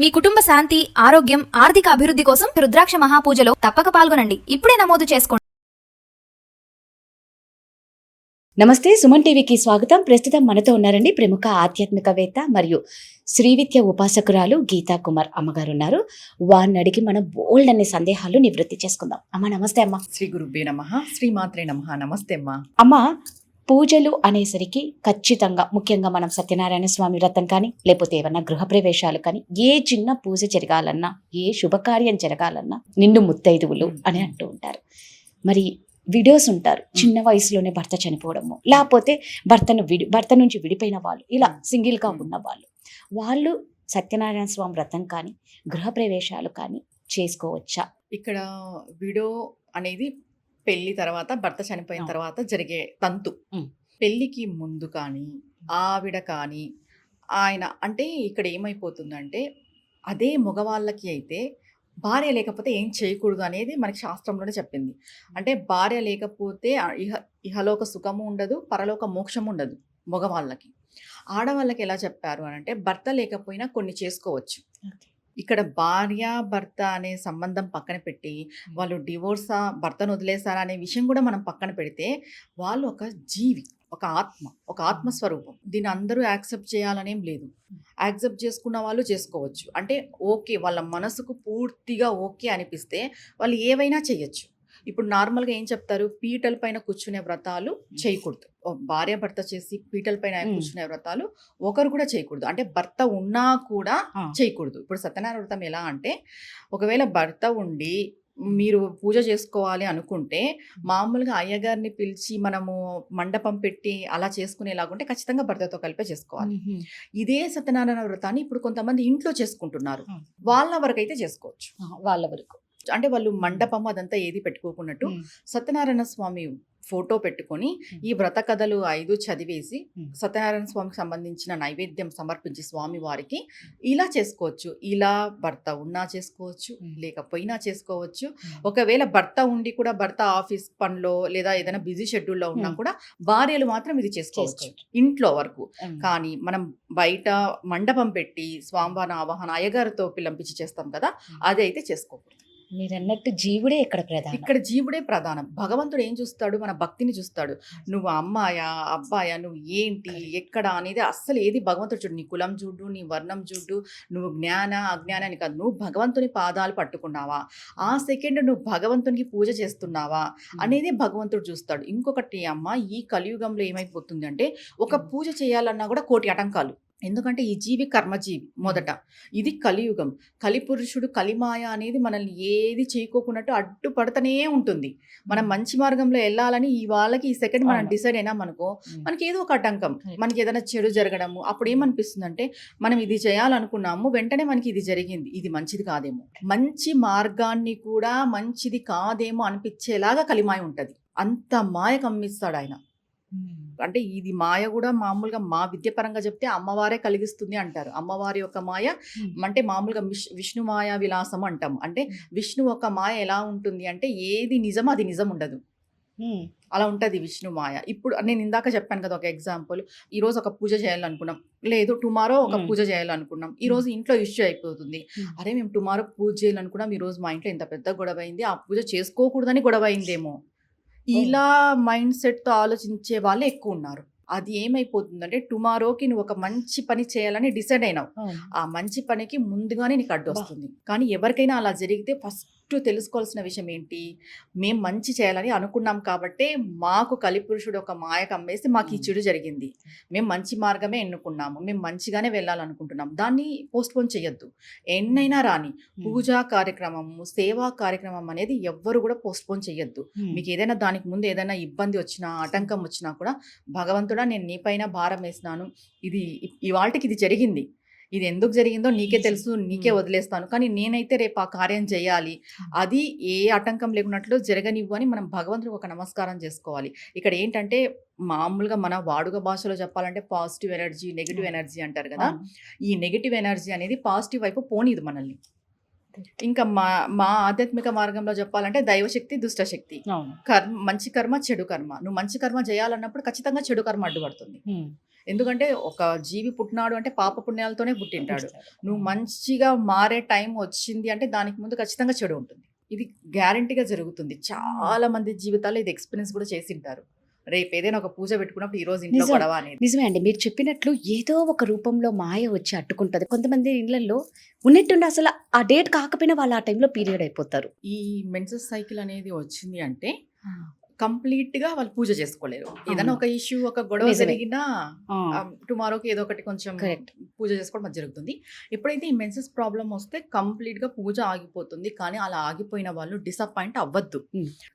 మీ కుటుంబ శాంతి, ఆరోగ్యం, ఆర్థిక అభివృద్ధి కోసం రుద్రాక్ష మహాపూజలో తప్పక పాల్గొనండి. ఇప్పుడే నమోదు చేసుకోండి. నమస్తే, సుమన్ టీవీకి స్వాగతం. ప్రస్తుతం మనతో ఉన్నారండి ప్రముఖ ఆధ్యాత్మికవేత్త మరియు శ్రీవిద్య ఉపాసకురాలు గీతా కుమార్ అమ్మగారు ఉన్నారు. వారిని అడిగి మనం బోల్డ్ అనే సందేహాలు నివృత్తి చేసుకుందాం. అమ్మ నమస్తే. అమ్మ శ్రీ గురుభ్యో నమః, శ్రీమాత్రే నమః. నమస్తే అమ్మా. అమ్మ, పూజలు అనేసరికి ఖచ్చితంగా ముఖ్యంగా మనం సత్యనారాయణ స్వామి వ్రతం కానీ లేకపోతే ఏమన్నా గృహప్రవేశాలు కానీ ఏ చిన్న పూజ జరగాలన్నా ఏ శుభకార్యం జరగాలన్నా నిండు ముత్తైదువులు అని అంటూ ఉంటారు. మరి వీడియోస్ ఉంటారు చిన్న వయసులోనే భర్త చనిపోవడము, లేకపోతే భర్త నుంచి విడిపోయిన వాళ్ళు, ఇలా సింగిల్గా ఉన్న వాళ్ళు సత్యనారాయణ స్వామి వ్రతం కానీ గృహప్రవేశాలు కానీ చేసుకోవచ్చా? ఇక్కడ వీడియో అనేది పెళ్లి తర్వాత, భర్త చనిపోయిన తర్వాత జరిగే తంతు. పెళ్లికి ముందు కానీ ఆవిడ కానీ ఆయన అంటే ఇక్కడ ఏమైపోతుందంటే, అదే మగవాళ్ళకి అయితే భార్య లేకపోతే ఏం చేయకూడదు అనేది మనకి శాస్త్రంలోనే చెప్పింది. అంటే భార్య లేకపోతే ఇహలోక సుఖము ఉండదు, పరలోక మోక్షము ఉండదు మగవాళ్ళకి. ఆడవాళ్ళకి ఎలా చెప్పారు అని అంటే, భర్త లేకపోయినా కొన్ని చేసుకోవచ్చు. ఇక్కడ భార్య భర్త అనే సంబంధం పక్కన పెట్టి వాళ్ళు డివోర్సా, భర్తను వదిలేసారా అనే విషయం కూడా మనం పక్కన పెడితే, వాళ్ళు ఒక జీవి, ఒక ఆత్మస్వరూపం. దీన్ని అందరూ యాక్సెప్ట్ చేయాలనేం లేదు. యాక్సెప్ట్ చేసుకున్న వాళ్ళు చేసుకోవచ్చు. అంటే ఓకే, వాళ్ళ మనసుకు పూర్తిగా ఓకే అనిపిస్తే వాళ్ళు ఏవైనా చేయొచ్చు. ఇప్పుడు నార్మల్గా ఏం చెప్తారు, పీటల పైన కూర్చునే వ్రతాలు చేయకూడదు. భార్య భర్త చేసి పీటల పైన కూర్చునే వ్రతాలు ఒకరు కూడా చేయకూడదు. అంటే భర్త ఉన్నా కూడా చేయకూడదు. ఇప్పుడు సత్యనారాయణ వ్రతం ఎలా అంటే, ఒకవేళ భర్త ఉండి మీరు పూజ చేసుకోవాలి అనుకుంటే మామూలుగా అయ్యగారిని పిలిచి మనము మండపం పెట్టి అలా చేసుకునేలాగుంటే ఖచ్చితంగా భర్తతో కలిపే చేసుకోవాలి. ఇదే సత్యనారాయణ వ్రతాన్ని ఇప్పుడు కొంతమంది ఇంట్లో చేసుకుంటున్నారు. వాళ్ళ వరకు అయితే చేసుకోవచ్చు. వాళ్ళ వరకు అంటే వాళ్ళు మండపం అదంతా ఏది పెట్టుకోకున్నట్టు సత్యనారాయణ స్వామి ఫోటో పెట్టుకొని ఈ వ్రత కథలు 5 చదివేసి సత్యనారాయణ స్వామికి సంబంధించిన నైవేద్యం సమర్పించి స్వామి వారికి ఇలా చేసుకోవచ్చు. ఇలా భర్త ఉన్నా చేసుకోవచ్చు, లేకపోయినా చేసుకోవచ్చు. ఒకవేళ భర్త ఉండి కూడా భర్త ఆఫీస్ పనిలో లేదా ఏదైనా బిజీ షెడ్యూల్లో ఉన్నా కూడా భార్యలు మాత్రం ఇది చేసుకోవచ్చు ఇంట్లో వరకు. కానీ మనం బయట మండపం పెట్టి స్వామివారి ఆవాహన అయ్యగారితో పిల్లంపించి చేస్తాం కదా, అది అయితే చేసుకోకూడదు. మీరు అన్నట్టు జీవుడే ఇక్కడ జీవుడే ప్రధానం. భగవంతుడు ఏం చూస్తాడు, మన భక్తిని చూస్తాడు. నువ్వు అమ్మాయా అబ్బాయా, నువ్వు ఏంటి ఎక్కడ అనేది అస్సలు ఏది భగవంతుడు చూడు. నీ కులం చూడు, నీ వర్ణం చూడు, నువ్వు జ్ఞాన అజ్ఞానాన్ని కాదు, నువ్వు భగవంతుని పాదాలు పట్టుకున్నావా, ఆ సెకండ్ నువ్వు భగవంతునికి పూజ చేస్తున్నావా అనేది భగవంతుడు చూస్తాడు. ఇంకొకటి అమ్మ, ఈ కలియుగంలో ఏమైపోతుంది అంటే, ఒక పూజ చేయాలన్నా కూడా కోటి ఆటంకాలు. ఎందుకంటే ఈ జీవి కర్మజీవి మొదట. ఇది కలియుగం. కలిపురుషుడు కలిమాయ అనేది మనల్ని ఏది చేయకోకున్నట్టు అడ్డుపడుతూనే ఉంటుంది. మనం మంచి మార్గంలో వెళ్ళాలని ఈ వాళ్ళకి ఈ సెకండ్ మనం డిసైడ్ అయినా మనకో మనకి ఏదో ఒక ఆటంకం, మనకి ఏదైనా చెడు జరగడము. అప్పుడు ఏమనిపిస్తుంది అంటే, మనం ఇది చేయాలనుకున్నాము, వెంటనే మనకి ఇది జరిగింది, ఇది మంచిది కాదేమో, మంచి మార్గాన్ని కూడా మంచిది కాదేమో అనిపించేలాగా కలిమాయ ఉంటుంది. అంత మాయ కమ్మిస్తాడు ఆయన. అంటే ఇది మాయ కూడా మామూలుగా మా విద్యపరంగా చెప్తే అమ్మవారే కలిగిస్తుంది అంటారు. అమ్మవారి యొక్క మాయ అంటే మామూలుగా విష్ణు మాయ విలాసం అంటాము. అంటే విష్ణు ఒక మాయ ఎలా ఉంటుంది అంటే, ఏది నిజమో అది నిజం ఉండదు, అలా ఉంటుంది విష్ణు మాయ. ఇప్పుడు నేను ఇందాక చెప్పాను కదా ఒక ఎగ్జాంపుల్, ఈరోజు ఒక పూజ చేయాలనుకున్నాం, లేదు టుమారో ఒక పూజ చేయాలనుకున్నాం, ఈరోజు ఇంట్లో ఇష్యూ అయిపోతుంది. అరే మేము టుమారో పూజ చేయాలనుకున్నాం, ఈరోజు మా ఇంట్లో ఇంత పెద్ద గొడవ అయింది, ఆ పూజ చేసుకోకూడదని గొడవ అయిందేమో, ఇలా మైండ్ సెట్తో ఆలోచించే వాళ్ళే ఎక్కువ ఉన్నారు. అది ఏమైపోతుందంటే, టుమారోకి నువ్వు ఒక మంచి పని చేయాలని డిసైడ్ అయినావు, ఆ మంచి పనికి ముందుగానే నీకు అడ్డు వస్తుంది. కానీ ఎవరికైనా అలా జరిగితే ఫస్ట్ తెలుసుకోవాల్సిన విషయం ఏంటి, మేము మంచి చేయాలని అనుకున్నాం కాబట్టి మాకు కలిపురుషుడు ఒక మాయ కమ్మేసి మాకు ఈ చెడు జరిగింది, మేము మంచి మార్గమే ఎన్నుకున్నాము, మేము మంచిగానే వెళ్ళాలనుకుంటున్నాం, దాన్ని పోస్ట్పోన్ చేయొద్దు. ఎన్నైనా రాని పూజా కార్యక్రమము, సేవా కార్యక్రమం అనేది ఎవ్వరు కూడా పోస్ట్పోన్ చేయొద్దు. మీకు ఏదైనా దానికి ముందు ఏదైనా ఇబ్బంది వచ్చినా, ఆటంకం వచ్చినా కూడా, భగవంతుడా నేను నీ పైన భారం వేసినాను, ఇది ఇవాళకి ఇది జరిగింది, ఇది ఎందుకు జరిగిందో నీకే తెలుసు, నీకే వదిలేస్తాను, కానీ నేనైతే రేపు ఆ కార్యం చేయాలి, అది ఏ ఆటంకం లేకున్నట్లు జరగనివ్వు అని మనం భగవంతుడికి ఒక నమస్కారం చేసుకోవాలి. ఇక్కడ ఏంటంటే, మామూలుగా మన వాడుక భాషలో చెప్పాలంటే పాజిటివ్ ఎనర్జీ, నెగిటివ్ ఎనర్జీ అంటారు కదా. ఈ నెగిటివ్ ఎనర్జీ అనేది పాజిటివ్ వైపు పోనీదు మనల్ని. ఇంకా మా ఆధ్యాత్మిక మార్గంలో చెప్పాలంటే దైవశక్తి, దుష్టశక్తి. అవును. మంచి కర్మ, చెడు కర్మ. నువ్వు మంచి కర్మ చేయాలన్నప్పుడు ఖచ్చితంగా చెడు కర్మ అడ్డుపడుతుంది. ఎందుకంటే ఒక జీవి పుట్టినాడు అంటే పాప పుణ్యాలతోనే పుట్టింటాడు. నువ్వు మంచిగా మారే టైం వచ్చింది అంటే దానికి ముందు ఖచ్చితంగా చెడు ఉంటుంది. ఇది గ్యారంటీగా జరుగుతుంది. చాలా మంది జీవితాల్లో ఇది ఎక్స్పీరియన్స్ కూడా చేసింటారు. రేపు ఏదైనా ఒక పూజ పెట్టుకున్నప్పుడు ఈ రోజు ఇంట్లో నిజం. గొడవ అనేది. నిజమే అండి. మీరు చెప్పినట్లు ఏదో ఒక రూపంలో మాయ వచ్చి అడ్డుకుంటది. కొంతమంది ఇళ్లలో ఉన్నట్టుండి అసలు ఆ డేట్ కాకపోయినా వాళ్ళు ఆ టైంలో పీరియడ్ అయిపోతారు. ఈ మెన్సెస్ సైకిల్ అనేది వచ్చింది అంటే కంప్లీట్ గా వాళ్ళు పూజ చేసుకోలేరు. ఏదైనా ఒక ఇష్యూ, ఒక గొడవ నిజమే. జరిగినా టుమారోకి ఏదో ఒకటి కొంచెం కరెక్ట్. పూజ చేసుకోవడం అది జరుగుతుంది. ఎప్పుడైతే ఈ మెన్సెస్ ప్రాబ్లం వస్తే కంప్లీట్ గా పూజ ఆగిపోతుంది. కానీ అలా ఆగిపోయిన వాళ్ళు డిసప్పాయింట్ అవ్వద్దు.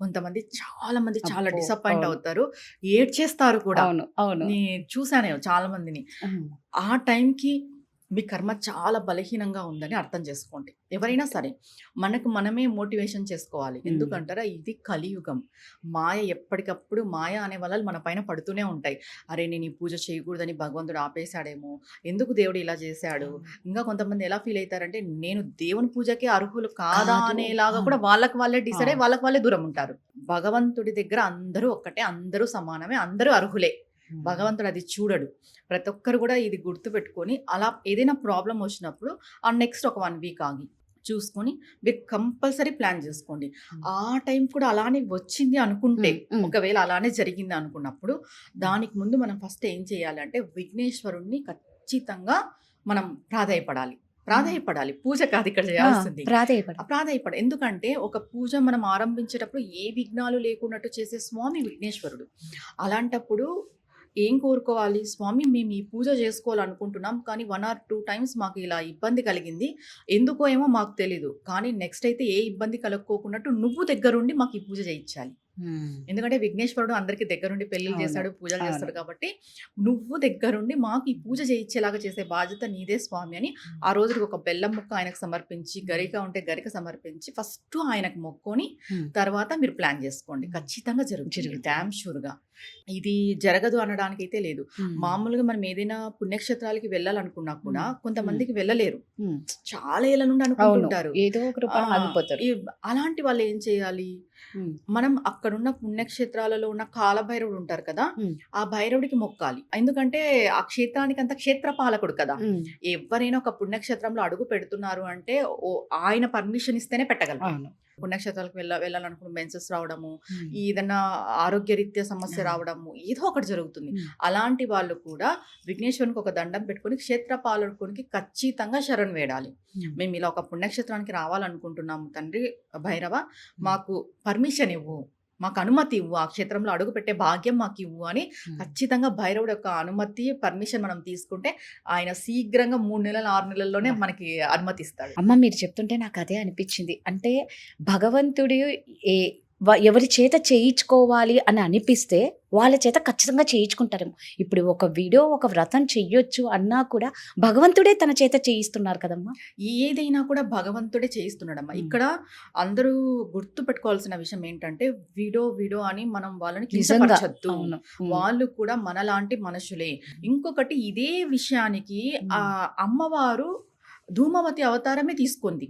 కొంతమంది చాలా మంది చాలా అబ్బో, డిసప్పాయింట్ అవును. అవుతారు, ఏడ్చేస్తారు కూడా. అవును. అవును. నేను చూసాను చాలా మందిని. ఆ టైంకి మీ కర్మ చాలా బలహీనంగా ఉందని అర్థం చేసుకోండి. ఎవరైనా సరే మనకు మనమే మోటివేషన్ చేసుకోవాలి. ఎందుకంటారా, ఇది కలియుగం. మాయ ఎప్పటికప్పుడు మాయ అనే వలలు మన పైన పడుతూనే ఉంటాయి. అరే నేను ఈ పూజ చేయకూడదని భగవంతుడు ఆపేశాడేమో, ఎందుకు దేవుడు ఇలా చేశాడు. ఇంకా కొంతమంది ఎలా ఫీల్ అవుతారంటే నేను దేవుని పూజకి అర్హులు కాదా కాదు. అనేలాగా కూడా వాళ్ళకి వాళ్ళే డిసైడ్ అయ్యి వాళ్ళకి వాళ్ళే దూరం ఉంటారు. భగవంతుడి దగ్గర అందరూ ఒక్కటే, అందరూ సమానమే, అందరూ అర్హులే. భగవంతుడు అది చూడడు. ప్రతి ఒక్కరు కూడా ఇది గుర్తు పెట్టుకొని అలా ఏదైనా ప్రాబ్లం వచ్చినప్పుడు ఆ నెక్స్ట్ ఒక 1 వీక్ ఆగి చూసుకొని మీరు కంపల్సరీ ప్లాన్ చేసుకోండి. ఆ టైం కూడా అలానే వచ్చింది అనుకుంటే, ఒకవేళ అలానే జరిగింది అనుకున్నప్పుడు దానికి ముందు మనం ఫస్ట్ ఏం చేయాలంటే విఘ్నేశ్వరుణ్ణి ఖచ్చితంగా మనం ప్రాధాయపడాలి. పూజ కాదు ఇక్కడ చేయాల్సింది, ప్రాధాయపడ. ఎందుకంటే ఒక పూజ మనం ఆరంభించేటప్పుడు ఏ విఘ్నాలు లేకున్నట్టు చేసే స్వామి విఘ్నేశ్వరుడు. అలాంటప్పుడు ఏం కోరుకోవాలి, స్వామి మేము ఈ పూజ చేసుకోవాలనుకుంటున్నాం కానీ 1 or 2 times మాకు ఇలా ఇబ్బంది కలిగింది, ఎందుకో ఏమో మాకు తెలీదు, కానీ నెక్స్ట్ అయితే ఏ ఇబ్బంది కలుక్కోకున్నట్టు నువ్వు దగ్గరుండి మాకు ఈ పూజ చేయించాలి. ఎందుకంటే విఘ్నేశ్వరుడు అందరికి దగ్గరుండి పెళ్లిళ్ళు చేస్తాడు, పూజలు చేస్తాడు. కాబట్టి నువ్వు దగ్గరుండి మాకు ఈ పూజ చేయించేలాగా చేసే బాధ్యత నీదే స్వామి అని ఆ రోజుకి ఒక బెల్లం ముక్క ఆయనకు సమర్పించి, గరిక ఉంటే గరిక సమర్పించి ఫస్ట్ ఆయనకు మొక్కొని తర్వాత మీరు ప్లాన్ చేసుకోండి. ఖచ్చితంగా జరుగుతుంది, డామ్ షూర్గా. ఇది జరగదు అనడానికి అయితే లేదు. మామూలుగా మనం ఏదైనా పుణ్యక్షేత్రాలకి వెళ్ళాలనుకున్నా కూడా కొంతమందికి వెళ్ళలేరు, చాలా ఏళ్ళ నుండి అనుకుంటుంటారు, ఏదో ఒక రూపంలో ఆగిపోతారు. అలాంటి వాళ్ళు ఏం చేయాలి, మనం అక్కడున్న పుణ్యక్షేత్రాలలో ఉన్న కాలభైరవుడు ఉంటారు కదా, ఆ భైరవుడికి మొక్కాలి. ఎందుకంటే ఆ క్షేత్రానికి అంత క్షేత్ర పాలకుడు కదా. ఎవరైనా ఒక పుణ్యక్షేత్రంలో అడుగు పెడుతున్నారు అంటే ఆయన పర్మిషన్ ఇస్తేనే పెట్టగలరు. పుణ్యక్షేత్రాలకు వెళ్ళాలనుకున్న మెన్సెస్ రావడము, ఏదన్నా ఆరోగ్యరీత్యా సమస్య రావడము, ఏదో ఒకటి జరుగుతుంది. అలాంటి వాళ్ళు కూడా విఘ్నేశ్వరునికి ఒక దండం పెట్టుకుని క్షేత్ర పాలకునికి ఖచ్చితంగా శరణ్ వేడాలి. మేము ఇలా ఒక పుణ్యక్షేత్రానికి రావాలనుకుంటున్నాము తండ్రి భైరవ, మాకు పర్మిషన్ ఇవ్వు, మాకు అనుమతి ఇవ్వు, ఆ క్షేత్రంలో అడుగు పెట్టే భాగ్యం మాకు ఇవ్వు అని ఖచ్చితంగా భైరవుడు యొక్క అనుమతి, పర్మిషన్ మనం తీసుకుంటే ఆయన శీఘ్రంగా 3 నెలలు 6 నెలల్లోనే మనకి అనుమతిస్తాడు. అమ్మ మీరు చెప్తుంటే నాకు అదే అనిపించింది. అంటే భగవంతుడు ఎవరి చేత చేయించుకోవాలి అని అనిపిస్తే వాళ్ళ చేత ఖచ్చితంగా చేయించుకుంటారేమో. ఇప్పుడు ఒక వీడియో, ఒక వ్రతం చెయ్యొచ్చు అన్నా కూడా భగవంతుడే తన చేత చేయిస్తున్నారు కదమ్మా. ఏదైనా కూడా భగవంతుడే చేయిస్తున్నాడమ్మా. ఇక్కడ అందరూ గుర్తు పెట్టుకోవాల్సిన విషయం ఏంటంటే వీడో అని మనం వాళ్ళని కించపరచొద్దు. వాళ్ళు కూడా మనలాంటి మనుషులే. ఇంకొకటి, ఇదే విషయానికి ఆ అమ్మవారు ధూమవతి అవతారమే తీసుకుంది.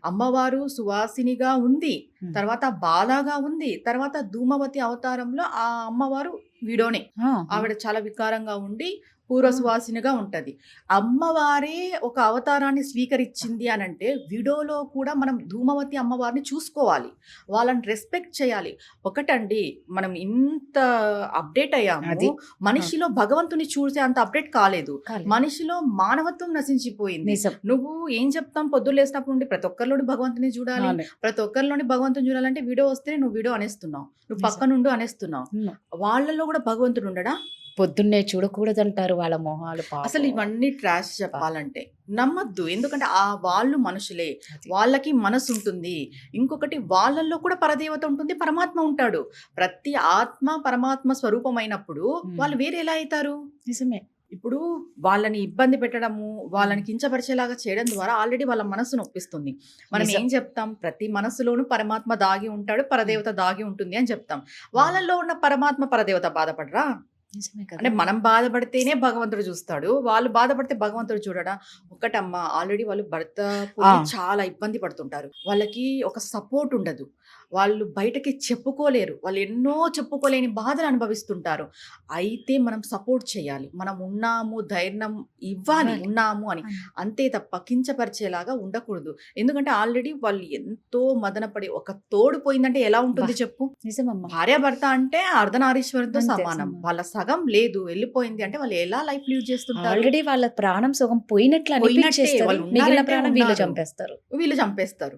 అమ్మవారు సువాసినిగా ఉంది, తర్వాత బాలాగా ఉంది, తర్వాత ధూమవతి అవతారంలో ఆ అమ్మవారు వీడోనే. ఆవిడ చాలా వికారంగా ఉండి పూర్వ సువాసినిగా ఉంటది. అమ్మవారే ఒక అవతారాన్ని స్వీకరించింది అని అంటే వీడియోలో కూడా మనం ధూమవతి అమ్మవారిని చూసుకోవాలి, వాళ్ళని రెస్పెక్ట్ చేయాలి. ఒకటండి, మనం ఇంత అప్డేట్ అయ్యాము, మనిషిలో భగవంతుని చూసే అంత అప్డేట్ కాలేదు. మనిషిలో మానవత్వం నశించిపోయింది. నువ్వు ఏం చెప్తాం, పొద్దున్న లేసినప్పుడు నుండి ప్రతి ఒక్కరిలోని భగవంతుని చూడాలి, ప్రతి ఒక్కరిలోని భగవంతుని చూడాలంటే వీడియో వస్తేనే నువ్వు వీడియో అనేస్తున్నావు, నువ్వు పక్క నుండి అనేస్తున్నావు. వాళ్ళలో కూడా భగవంతుడు ఉండడా? పొద్దున్నే చూడకూడదంటారు వాళ్ళ మొహాలు. అసలు ఇవన్నీ ట్రాష్ చెప్పాలంటే నమ్మద్దు. ఎందుకంటే వాళ్ళు మనుషులే, వాళ్ళకి మనసు ఉంటుంది. ఇంకొకటి, వాళ్ళల్లో కూడా పరదేవత ఉంటుంది, పరమాత్మ ఉంటాడు. ప్రతి ఆత్మ పరమాత్మ స్వరూపమైనప్పుడు వాళ్ళు వేరే ఎలా అవుతారు? నిజమే. ఇప్పుడు వాళ్ళని ఇబ్బంది పెట్టడము, వాళ్ళని కించపరిచేలాగా చేయడం ద్వారా ఆల్రెడీ వాళ్ళ మనసు నొప్పిస్తుంది. మనం ఏం చెప్తాం, ప్రతి మనసులోనూ పరమాత్మ దాగి ఉంటాడు, పరదేవత దాగి ఉంటుంది అని చెప్తాం. వాళ్ళల్లో ఉన్న పరమాత్మ పరదేవత బాధపడరా? నిజమే కదా. అంటే మనం బాధపడితేనే భగవంతుడు చూస్తాడు. వాళ్ళు బాధపడితే భగవంతుడు చూడడా? ఒకటమ్మా, ఆల్రెడీ వాళ్ళు భర్త పోయి చాలా ఇబ్బంది పడుతుంటారు. వాళ్ళకి ఒక సపోర్ట్ ఉండదు. వాళ్ళు బయటకి చెప్పుకోలేరు. వాళ్ళు ఎన్నో చెప్పుకోలేని బాధలు అనుభవిస్తుంటారు. అయితే మనం సపోర్ట్ చేయాలి. మనం ఉన్నాము, ధైర్యం ఇవ్వాలి, ఉన్నాము అని. అంతే తప్ప కించపరిచేలాగా ఉండకూడదు. ఎందుకంటే ఆల్రెడీ వాళ్ళు ఎంతో మదనపడి ఒక తోడు పోయిందంటే ఎలా ఉంటుంది చెప్పు? నిజమమ్మా. భార్యాభర్త అంటే అర్ధనారీశ్వరంతో అంతే సమానం. సమానం. వాళ్ళ సగం లేదు, వెళ్ళిపోయింది అంటే వాళ్ళు ఎలా లైఫ్ లీడ్ చేస్తుంటారు? ఆల్రెడీ వాళ్ళ ప్రాణం సుఖం పోయినట్లు పోయినట్టే. అనిపించేస్తారు. వాళ్ళు మిగిలిన ఉన్నారంటే ప్రాణం వీళ్ళు ఉన్నారు. చంపేస్తారు. వీళ్ళు చంపేస్తారు.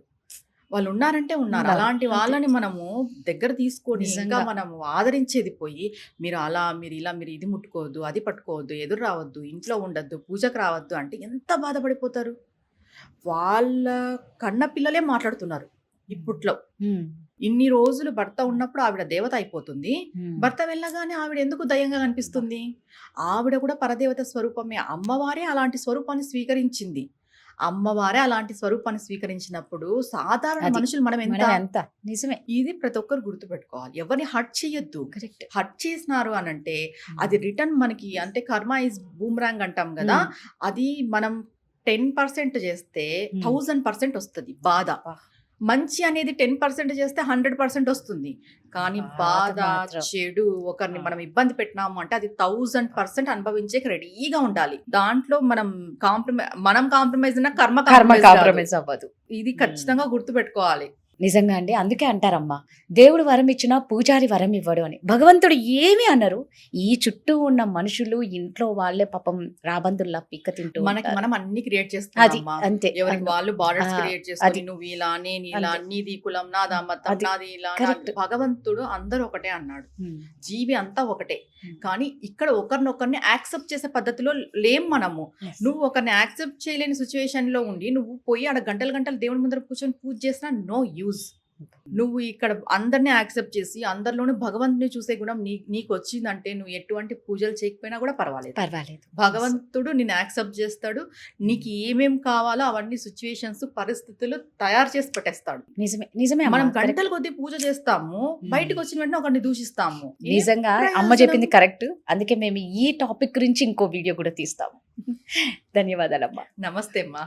వాళ్ళు ఉన్నారంటే ఉన్నారు. ఉన్నారు. అలాంటి అంతే. వాళ్ళని మనము దగ్గర తీసుకొని ఇంకా నిజంగా. మనము ఆదరించేది పోయి, మీరు అలా, మీరు ఇలా, మీరు ఇది ముట్టుకోవద్దు, అది పట్టుకోవద్దు, ఎదురు రావద్దు, ఇంట్లో ఉండొద్దు, పూజకు రావద్దు అంటే ఎంత బాధపడిపోతారు. వాళ్ళ కన్న పిల్లలే మాట్లాడుతున్నారు ఇప్పట్లో. ఉమ్. ఇన్ని రోజులు భర్త ఉన్నప్పుడు ఆవిడ దేవత అయిపోతుంది. ఉమ్. భర్త వెళ్ళగానే ఆవిడ ఎందుకు దయ్యంగా కనిపిస్తుంది? ఆవిడ కూడా పరదేవత స్వరూపమే. అమ్మవారే అలాంటి స్వరూపాన్ని స్వీకరించింది. అమ్మవారే అలాంటి స్వరూపాన్ని స్వీకరించినప్పుడు సాధారణ అది. మనుషులు మనం ఎంత? మనం ఎంత నిజమే. ఇది ప్రతి ఒక్కరు గుర్తుపెట్టుకోవాలి. ఎవరిని హర్ట్ చేయొద్దు. కరెక్ట్. హర్ట్ చేసినారు అని అంటే అది రిటర్న్ మనకి, అంటే కర్మ ఇస్ బూమ్రాంగ్ అంటాం కదా, అది మనం 10% చేస్తే 1000% వస్తుంది బాధ. మంచి అనేది 10% చేస్తే 100% వస్తుంది. కానీ బాధ బాధ, మాత్రం. చెడు, ఒకరిని మనం ఇబ్బంది పెట్టినాము అంటే అది 1000% అనుభవించేకి రెడీగా ఉండాలి. దాంట్లో మనం కాంప్రమైజ్ అయినా కర్మ కర్మ కాంప్రమైజ్ కాదు. కాంప్రమైజ్ అవ్వదు. ఇది ఖచ్చితంగా గుర్తుపెట్టుకోవాలి. నిజంగా అండి. అందుకే అంటారమ్మా, దేవుడు వరం ఇచ్చినా పూజారి వరం ఇవ్వడు అని. భగవంతుడు ఏమి అన్నారు? ఈ చుట్టూ ఉన్న మనుషులు ఇంట్లో వాళ్ళే పాపం రాబందుల్లా పిక్క తింటూ మనకి ఉంటారు. మనం అన్ని క్రియేట్ అది చేస్తున్నాం. అంతే. ఎవరికి వాళ్ళు బార్డర్స్ ఆ, క్రియేట్ చేసుకొని అది. నువ్వు ఇలా, నేను ఇలా, అంతే. నీది కులం, నాదా మతం, అది. నాది ఇలా, Correct. భగవంతుడు అందరూ ఒకటే అన్నాడు. ఉమ్. జీవి అంతా ఒకటే. Hmm. కానీ ఇక్కడ ఒకరినొకరిని యాక్సెప్ట్ చేసే పద్ధతిలో లేం మనము. Yes. నువ్వు ఒకరిని యాక్సెప్ట్ చేయలేని సిచ్యువేషన్ లో ఉండి నువ్వు పోయి ఆడ గంటలు గంటలు దేవుడి ముందర కూర్చొని పూజ చేసినా నో యూజ్. నువ్వు ఇక్కడ అందరినీ యాక్సెప్ట్ చేసి అందరిలోనూ భగవంతుని చూసే గుణం నీకు వచ్చిందంటే నువ్వు ఎటువంటి పూజలు చేయకపోయినా కూడా పర్వాలేదు. పర్వాలేదు. భగవంతుడు నిన్ను యాక్సెప్ట్ చేస్తాడు. నీకు ఏమేం కావాలో అవన్నీ సిచ్యువేషన్స్, పరిస్థితులు తయారు చేసి పెట్టేస్తాడు. నిజమే. నిజమే అమ్మా. మనం Correct. గంటల కొద్దీ పూజ చేస్తాము, బయటకు వచ్చిన వెంటనే ఒకరిని దూషిస్తాము. ఏం నిజంగా అమ్మ ప్రయోజనం? చెప్పింది కరెక్ట్. అందుకే మేము ఈ టాపిక్ గురించి ఇంకో వీడియో కూడా తీస్తాము. ధన్యవాదాలమ్మా. నమస్తే అమ్మా.